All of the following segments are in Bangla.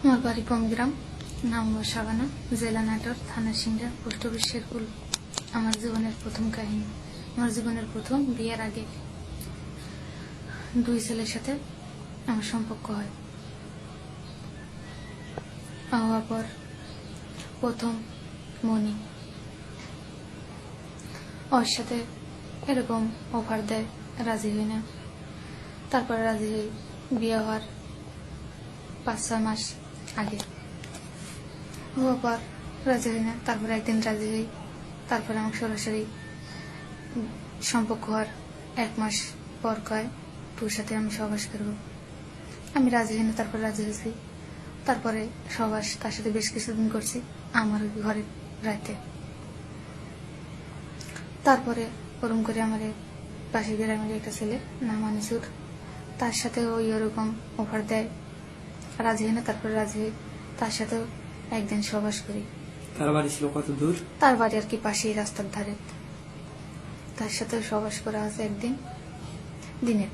আমার বাড়ি পমগ্রাম, নাম শাবানা, জেলা নাটোর, থানা সিংড়া, পোস্ট অফিস শেরপুর। আমার জীবনের প্রথম কাহিনী। আমার জীবনের প্রথম বিয়ের আগে দুই ছেলের সাথে আমার সম্পর্ক হয়। হওয়ার পর প্রথম মনি ওর সাথে এরকম অফার দেয়, রাজি হই না। তারপরে রাজি হই বিয়ে হওয়ার 5-6 মাস আগে। হওয়ার পর রাজি হই না, তারপরে একদিন রাজি হই। তারপরে আমার সরাসরি সম্পর্ক হওয়ার 1 মাস পর কয় তোর সাথে আমি সহবাস করবো। আমি রাজি হই না, তারপরে রাজি হয়েছি। তারপরে সহবাস তার সাথে বেশ কিছুদিন করছি আমার ঘরে রাতে। তারপরে ওরম করে আমার পাশের গ্রামের একটা ছেলে নাম আনিসুর, তার সাথে ওই ওরকম অফার দেয়, রাজি হয় না। তারপরে রাজি হই, তার সাথেও একদিন সহবাস করি। তার বাড়ি ছিল কত দূর? তার বাড়ি আর কি পাশেই, রাস্তার ধারে। তার সাথে সহবাস করা আছে একদিন দিনের।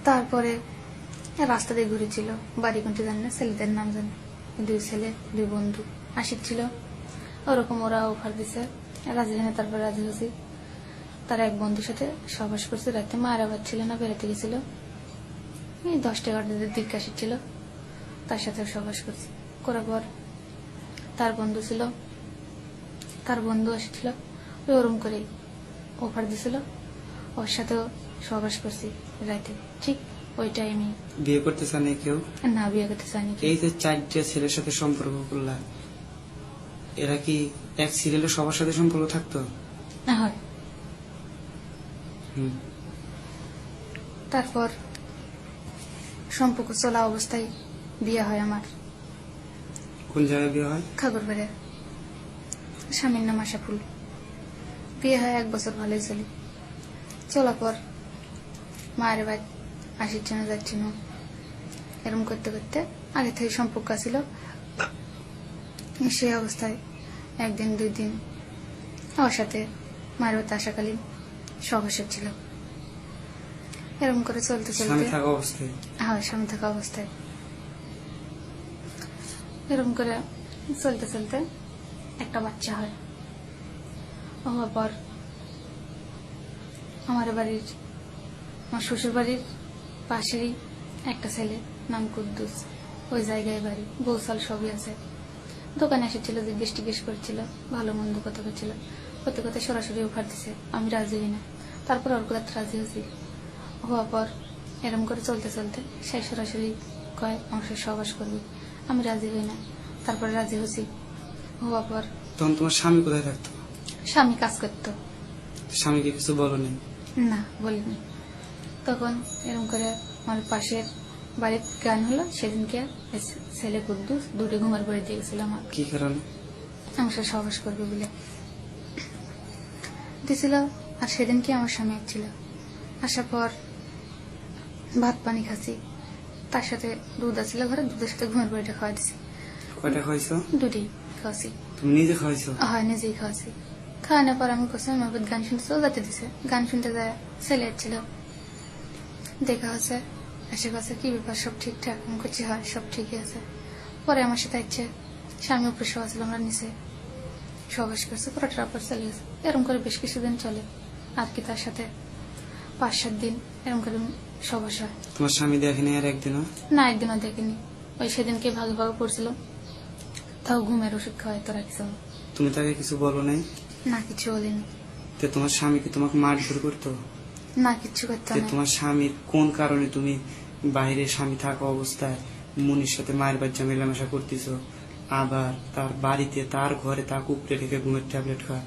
তারপরে রাস্তা দিয়ে ঘুরেছিল, বাড়ি কোনটি জানি না, ছেলেদের নাম জানি। 2 ছেলে 2 বন্ধু আসছিল, ওরকম ওরা অফার দিছে, রাজি হয় না। তারপর রাজি হয়েছি। তার এক বন্ধুর সাথে সহবাস করছে রাতে। মায়ের আবার ছিল না, বেড়াতে গেছিল, 10-11টার দিকে আসছিল। তার সাথে সহবাস করছি। করার পর তার বন্ধু ছিল, তার বন্ধু আসছিল, ওরম করে অফার দিছিল, ওর সাথেও সহবাস করছি রাতে। ঠিক ওই টাইমে। বিয়ে করতে চান কেউ? না, বিয়ে করতে চাইনি। এই যে 4টা ছেলের সাথে সম্পর্ক করলা, এরা কি এক সিরিয়ালে সবার সাথে সম্পর্ক থাকতো? হয়। তারপর সম্পর্ক চলা অবস্থায় বিয়ে হয় আমার। কোন জায়গায় বিয়ে হয়? খাগড়বাড়িয়া। স্বামীর নাম আশাফুল। বিয়ে হয় 1 বছর ভালোই চলি। চলার পর মায়ের বাড়ি আসির জন্য যাচ্ছি না, এরম করতে করতে আগে থেকে সম্পর্ক ছিল। সেই অবস্থায় একদিন 2 দিন আমার সাথে মায়ের বাড়িতে আসাকালীন সহবাস ছিল। এরকম করে চলতে চলতে স্বামী থাকা অবস্থায়? হ্যাঁ, স্বামী থাকা অবস্থায়। এরকম করে চলতে চলতে একটা বাচ্চা হয়। হওয়ার পর আমার বাড়ির, আমার শ্বশুর বাড়ির পাশেরই একটা ছেলে নাম কুদ্দুস, ওই জায়গায় বাড়ি, বৌসাল সবই আছে। দোকানে এসেছিল, জিজ্ঞেস করছিল, ভালো মন্দ কথা করছিল, করতে করতে সরাসরি অফার দিছে। আমি রাজি হই না। তারপর ওর কথা রাজি হয়েছি। হওয়ার পর এরম করে চলতে চলতে সে সরাসরি কয় আমার সাথে সহবাস করবি। আমি রাজি হই না। তারপরে রাজি হয়েছি। হওয়ার পর তখন তোমার স্বামী কোথায় থাকতো? স্বামী কাজ করতো। স্বামীকে কিছু বলো নাই? না, বলিনি। তখন এরকম করে আমার পাশের বাড়ির গান হলো, সেদিনকে ছেলে কুদ্দুস 2টি ঘুমার বাড়ি দিয়ে গেছিল আমার। কি কারণে? আমার সাথে সহবাস করবে বলে দিয়েছিল। আর সেদিনকে আমার স্বামী ছিল। আসার পর ভাত পানি খাচ্ছি, তার সাথে দুধ আছিল ঘরে, দুধের সাথে ঘুমের বাড়িটা খাওয়া দিছি। কয়টা খাওয়াইছো? 2টি খাওয়াছি। তুমি নিজে খাওয়াইছো? হয়, নিজেই খাওয়াছি। খাওয়ানোর পর আমি কোথাও আমার গান শুনতে যাতে দিছে। গান শুনতে যায়, ছেলে ছিল, দেখা হচ্ছে, এসে কাছে কি ব্যাপার, সব ঠিকঠাক? আমি করছি হয়, সব ঠিকই আছে। পরে আমার সাথে ইচ্ছে স্বামী উপরে শোয়া ছিল, আমরা নিচে সহবাস করছে, পুরোটার পর চলে গেছে। এরকম করে বেশ কিছুদিন চলে আর কি। তার সাথে 5-7 দিন এরকম করে সহবাস হয়। তোমার স্বামী দেখেনি আর একদিনও? না, একদিনও দেখেনি। ওই সেদিনকে ভাগে ভাগে পড়ছিল, তাও ঘুমের ওষুধ খাওয়াই তো রাখছে। তুমি তাকে কিছু বলো নাই? না, কিছু বলিনি। তো তোমার স্বামী কি তোমাকে মারধর করতো? না, কিচ্ছু করতো না। তোমার স্বামীর কোন কারণে তুমি বাইরে স্বামী থাকা অবস্থায় মুনির সাথে মায়ের বাচ্চা মেলামেশা করতেছো, আবার তার বাড়িতে তার ঘরে তাকে উপরে রেখে ঘুমের ট্যাবলেট খা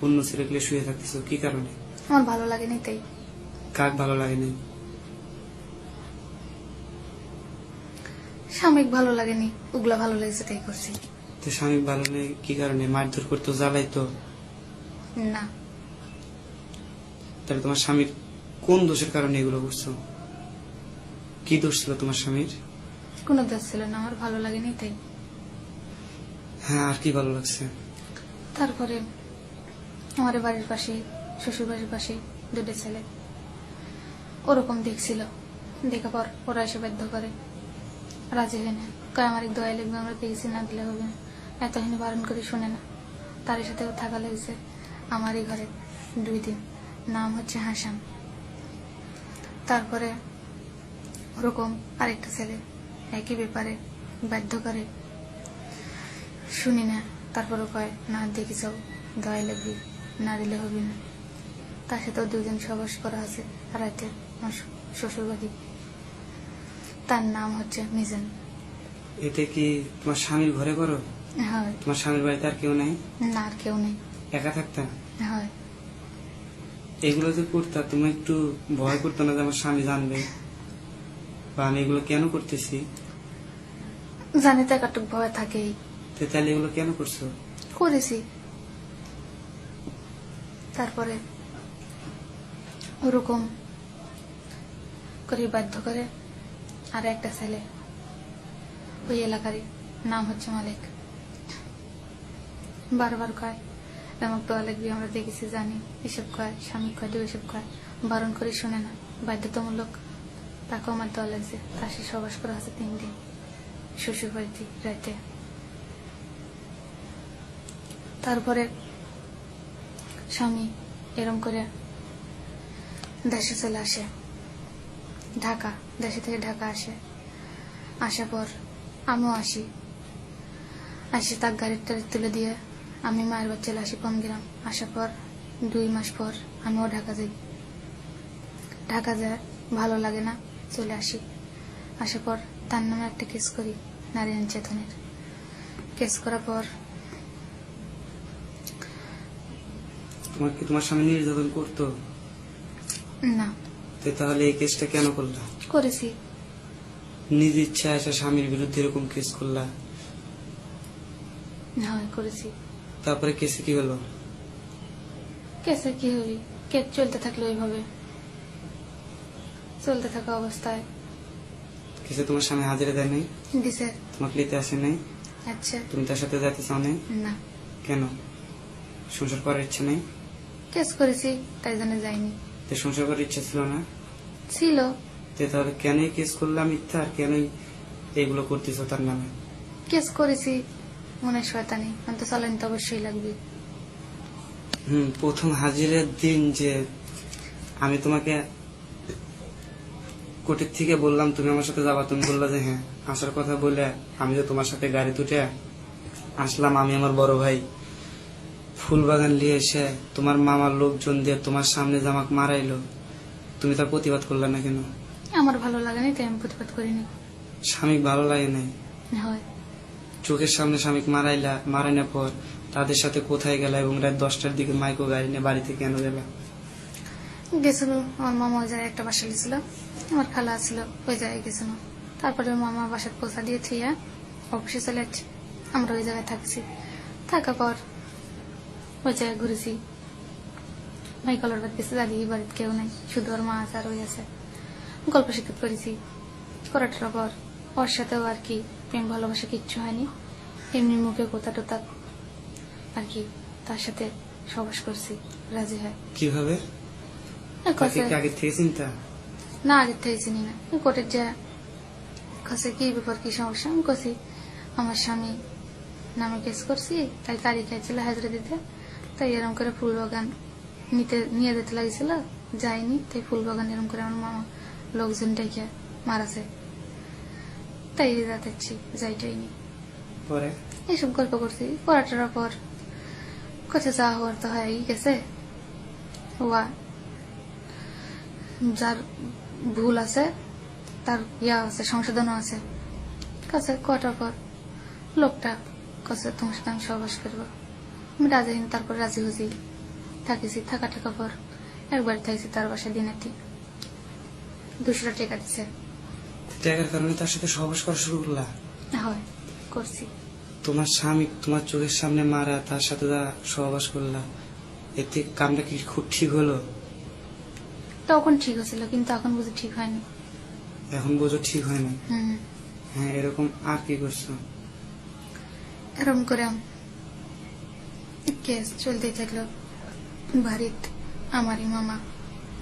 অন্য ছেলেগুলো শুয়ে থাকতেছো? কি কারণে? আমার ভালো লাগেনি তাই। কাক ভালো লাগেনি? স্বামীক ভালো লাগেনি, ওগুলা ভালো লেগেছে তাই করছি। তো স্বামী ভালো নেই কি কারণে? মারধর করতো, জ্বালাইতো? না। তাহলে তোমার স্বামীর কোন দোষের কারণে এগুলো করছো? কি দোষ ছিল তোমার স্বামীর? কোনো দোষ ছিল না, আমার ভালো লাগেনি তাই। হ্যাঁ, আর কি ভালো লাগছে? তারপরে আমার বাড়ির পাশে, শ্বশুর বাড়ির পাশে 2টি ছেলে ওরকম দেখছিল। দেখার পর ওরা এসে বাধ্য করে রাজি হয় না, কয় আমার এক দোয়া লিখবে, আমরা দেখেছি না দিলে হবে না। এতদিন বারণ করে শুনে না। তার সাথেও থাকা লেগেছে আমারই ঘরে 2 দিন। নাম হচ্ছে হাসান। তারপরে ওরকম আরেকটা ছেলে একই ব্যাপারে বাধ্য করে, শুনি না। তারপরে কয় না দেখি সব দয়া লাগবি, না দিলে হবে না। তার সাথেও 2 দিন সবাস করা আছে রাতে আমার শ্বশুরবাড়ি। তার নাম হচ্ছে মিজান। এতে কি তোমার স্বামীর ঘরে করো? হয়। তোমার স্বামীর বাড়িতে আর কেউ নাই? না, আর কেউ নেই। একা থাকতা? হয়। এগুলো যে করতা, তুমি একটু ভয় করতো না যে আমার স্বামী জানবে বা আমি এগুলো কেন করতেছি? জানি তো একাটুক ভয় থাকেই। তো তাহলে এগুলো কেন করছো? করেছি। তারপরে ওরকম করে বাধ্য করে আর একটা ছেলে ওই এলাকারই, নাম হচ্ছে মালিক। বারবার কয় এমন দোয়া লাগবে, আমরা দেখেছি জানি, এসব কয়। স্বামী কয় এসব কয়, বারণ করে শুনে না। বাধ্যতামূলক তাকেও আমার দোয়া লাগছে। তার সে সবাস করা আছে 3 দিন শ্বশুর বাড়িতে রাতে। তারপরে স্বামী এরম করে দেশে চলে আসে, ঢাকা। দেশে থেকে ঢাকা আসে। আসার পর আমিও আসি। তার গাড়ির টাড়ি তুলে দিয়ে আমি মায়ের বাড়ি চলে আসি পমগ্রাম। আসার পর 2 মাস পর আমিও ঢাকা যাই। ঢাকা যায়, ভালো লাগে না, চলে আসি। আসার পর তার নামে একটা কেস করি, নারী নির্যাতনের। কেস করার পর তোমার স্বামী নির্যাতন করতো? না। তো তাহলে এই কেসটা কেন করলা? করেছি। নিজ ইচ্ছা আসা স্বামীর বিরুদ্ধে এরকম কেস করলা? হয়, করেছি। তারপরে কেসে কি হলো? কেসে কি হবি, কেস চলতে থাকলো এইভাবে। চলতে থাকা অবস্থায় কেসে তোমার স্বামী হাজিরা দেয় নাই? দিছে। তোমাকে নিতে আসে নাই? আচ্ছা। তুমি তার সাথে যেতে চাও নাই? না। কেন? সংসার করার ইচ্ছা নেই? কেস করেছি, তাই জন্য যাইনি। তো সংসার করার ইচ্ছা ছিল না? ছিল। তো তাহলে কেনই কেস করলাম মিথ্যা, আর কেনই এগুলো করতেছ তার নামে? কেস করেছি মনে শয়তানি, অন্ত চালান তো অবশ্যই লাগবে। প্রথম হাজিরের দিন যে আমি তোমাকে কোর্টের থেকে বললাম তুমি আমার সাথে যাবা, তুমি বললা যে হ্যাঁ। আসার কথা বলে আমি যে তোমার সাথে গাড়ি তুটে আসলাম, আমি আমার বড় ভাই ফুলবাগান নিয়ে এসে তোমার মামার লোকজন দিয়ে তোমার সামনে যে আমাকে মারাইলো, তুমি তার প্রতিবাদ করলে না কেন? আমার ভালো লাগেনি, তাই আমি প্রতিবাদ করিনি। স্বামী ভালো লাগে নাই? হয়। চোখের সামনে স্বামীকে মারাইনা পর তাদের সাথে কোথায় গেলা এবং রাত 10টার দিকে মাইকো গাড়ি নিয়ে বাড়িতে কেন গেলা? গেছিল আমার মামা ওই জায়গায় একটা বাসা লিছিল, আমার খালা ছিল ওই জায়গায় গেছিল। তারপরে মামা বাসার পৌঁছা দিয়ে থুইয়া অফিসে চলে যাচ্ছে। আমরা ওই জায়গায় থাকছি। থাকার পর ওই জায়গায় ঘুরেছি। মাইকলার বাড়ি গেছে, দাদি বাড়িতে কেউ নেই, শুধু ওর মা আছে আর ওই আছে। গল্প শিক্ষিত করেছি। করাটার পর ওর সাথেও আর কি প্রেম ভালোবাসা কিচ্ছু হয়নি, এমনি মুখে কোথা টোতা আর কি তার সাথে সবাস করছি। রাজি হয়। কিভাবে? তাকে কি আগে থেকে চিন্তা? না, আগের থেকে চিনি না। কোর্টের যা কাছে কি ব্যাপার, কি সমস্যা, আমি কছি আমার স্বামী নামে কেস করছি, তাই তারিখ আইছিল হাজিরা দিতে, তাই এরকম করে ফুলবাগান নিয়ে যেতে লাগছিল, যাইনি। তাই ফুলবাগান এরকম করে আমার মামা লোকজন ডেকে মারাছে, তাই যাচ্ছি, যাইটাইনি। পরে এইসব গল্প করছি। পড়াটার পর কোথায় যা হওয়ার তো হয়ে গেছে। ওয়া যার ভুল আছে তার ইয়া আছে, সংশোধনও আছে। কাছে কটার পর লোকটা কাছে তোমার সাথে আমি সহবাস করবো, আমি রাজি হইনি। তারপর রাজি হয়েছি, থাকিছি। থাকা পর একবার থাকছি তার বাসায় দিনেতে 200 টাকা দিছে। টাকার কারণে তার সাথে সহবাস করা শুরু করলা? হয়, করছি। তোমার স্বামী তোমার চোখের সামনে মারা, তার সাথে যা সহবাস করলা, এতে কামটা কি খুব ঠিক হলো? তখন ঠিক হয়েছিল, কিন্তু এখন বুঝি ঠিক হয়নি। এখন বোঝো ঠিক হয়নি? হম। হ্যাঁ, এরকম আর কি করছো? এরকম করে কেস চলতেই থাকলো। বাড়িত আমারই মামা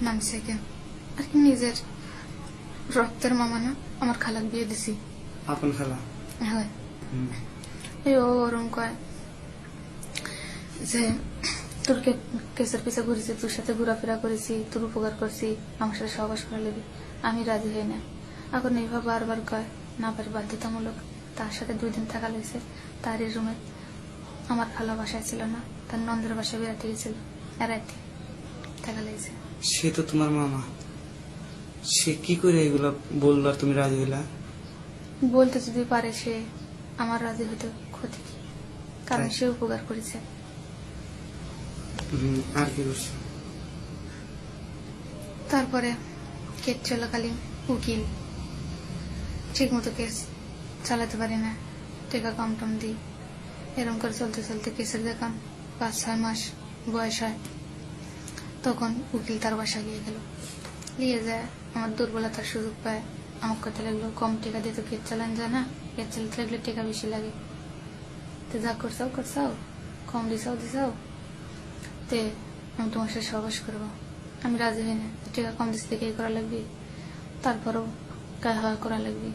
নামছে কেন আর কি, নিজের রক্তের মামা না, আমার খালাক বিয়ে দিছি। আপন খালা। হয় হুম। এই ও ওরম কয় যে তোর কেসের পিছে ঘুরেছি, তোর সাথে ঘোরাফেরা করেছি, তোর উপকার করছি, আমার সাথে সহবাস করা লেগে আমি রাজি হই না। এখন এইভাবে বারবার কয়, না পারি বাধ্যতামূলক তার সাথে 2 দিন থাকা লেগেছে। তার এই রুমে আমার খালা বাসায় ছিল না, তার নন্দের বাসায় বেড়াতে গেছিল, রাতে থাকা লেগেছে। সে তো তোমার মামা, সে কি করে এগুলো বললো আর তুমি রাজি হইলা? বলতে যদি পারে সে, আমার রাজি হইতে ক্ষতি কি? কারণ তাই। সে উপকার করেছে। আর কি করছো? তারপরে কেস চলাকালীন উকিল ঠিক মতো কেস চালাতে পারি না, টাকা কম টম দিই, এরকম করে চলতে চলতে কেসের দেখান 5-6 মাস বয়স হয়। তখন উকিল তার বাসায় নিয়ে গেল, নিয়ে যায় আমার দুর্বলতার সুযোগ পায়, আমার কথা লাগলো কম টাকা দিয়ে তো কেস চালান যায় না, কেস চালাতে লাগলে টাকা বেশি লাগে, তো যা করছাও করছাও, কম দিছাও তে আমি তোমার সাথে সহবাস করবো। আমি রাজি হই না, টাকা কম দিচ্ছে দেখে করা লাগবে, তারপরও গায়ে হওয়া করা লাগবে।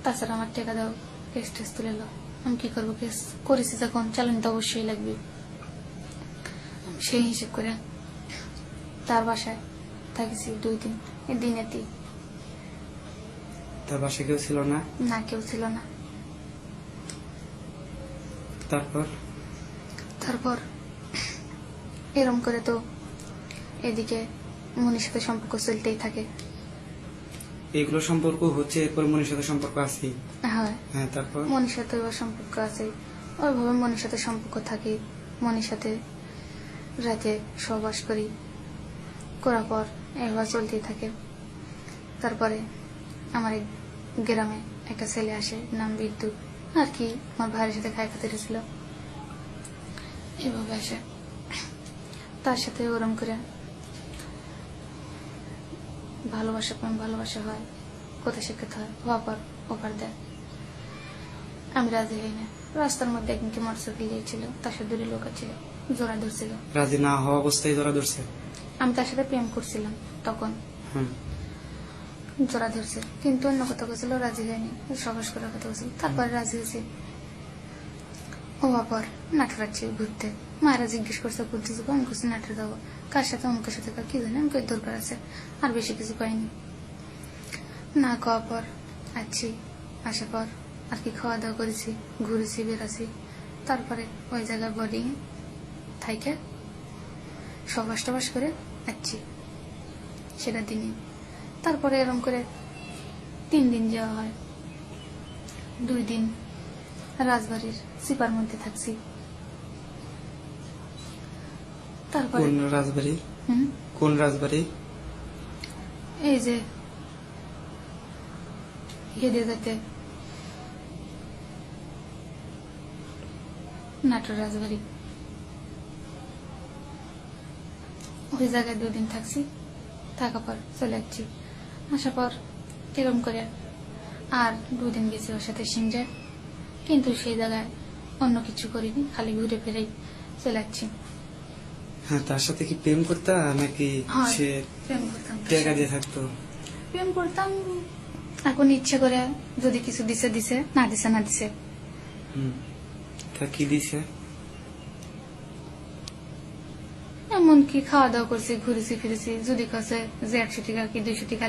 তাছাড়া আমার টাকা দাও, কেস টেস তুলে লো, আমি কি করবো? কেস করেছি যখন চালানি তো অবশ্যই লাগবে। সেই হিসেব করে তার বাসায় থাকিছি 2 দিন। দিনেতেই তার বাসায় কেউ ছিল না? না, কেউ ছিল না। তারপর এরম করে তো এদিকে মনির সাথে সম্পর্ক চলতেই থাকে। এগুলো সম্পর্ক হচ্ছে, এরপর মনের সাথে সম্পর্ক আছে। হয়, হ্যাঁ, তারপর মনির সাথে ওর সম্পর্ক আছে, ওইভাবে মনির সাথে সম্পর্ক থাকে, মনির সাথে রাতে সহবাস করি, করার পর এবার চলতেই থাকে। তারপরে আমার এই গ্রামে একটা ছেলে আসে, নাম বিদ্যুৎ, আর কি আমার ভাইয়ের সাথে খাই খাতে ছিল, এভাবে আসে। তার সাথে ওরম করে ভালোবাসা হয়, কোথায় শিক্ষিত হয়, হওয়ার পর অফার দেয়। আমি রাজি হই না। রাস্তার মধ্যে একদিনকে মোটরসাইকেল দিয়েছিল, তার সাথে 2 লোক আছে, জোড়া ধরছিল। রাজি না হওয়া অবস্থায় ধরা ধরছে? আমি তার সাথে প্রেম করছিলাম তখন, হুম। জোড়া ধরছে, কিন্তু অন্য কথা বলছিল, রাজি হয়নি, সহবাস করার কথা বলছিল। তারপরে রাজি হয়েছে, হওয়ার পর নাটরাচ্ছি ঘুরতে। মায়েরা জিজ্ঞেস করছে ঘুরতে যাবো, আমি করছি নাটক যাবো, কার সাথে অমুকের সাথে, কি জানি, আমি কই দরকার আছে, আর বেশি কিছু পাইনি। না খাওয়ার পর আসছি, আসার পর আর কি খাওয়া দাওয়া করেছি, ঘুরেছি বেড়াছি। তারপরে ওই জায়গায় বোর্ডিং থাইকে সবাস টবাস করে আসছি সেটা দিনই। তারপরে এরকম করে 3 দিন যাওয়া হয়। 2 দিন রাজবাড়ির সিপার মধ্যে থাকছি। তারপরে কোন রাজবাড়ি? কোন রাজবাড়ি? এই যে হেঁটে যেতে নাটোর রাজবাড়ি, ওই জায়গায় 2 দিন থাকছি, থাকার পর চলে যাচ্ছি। আসার পর এরকম করে আর 2 দিন গেছি ওর সাথে সিংজায়, কিন্তু সেই জায়গায় অন্য কিছু করিনি, খালি ঘুরে ফিরেই চলে যাচ্ছি। হ্যাঁ, তার সাথে কি প্রেম করতা নাকি হয়, সে প্রেম করতাম তার টাকা সাথে। দিয়ে থাকতো? প্রেম করতাম, এখন ইচ্ছে করে যদি কিছু দিছে, না দিছে। তা কি দিছে? এমনকি খাওয়া দাওয়া করছি, ঘুরেছি ফিরেছি, যদি কাছে যে 100 টাকা কি 200 টাকা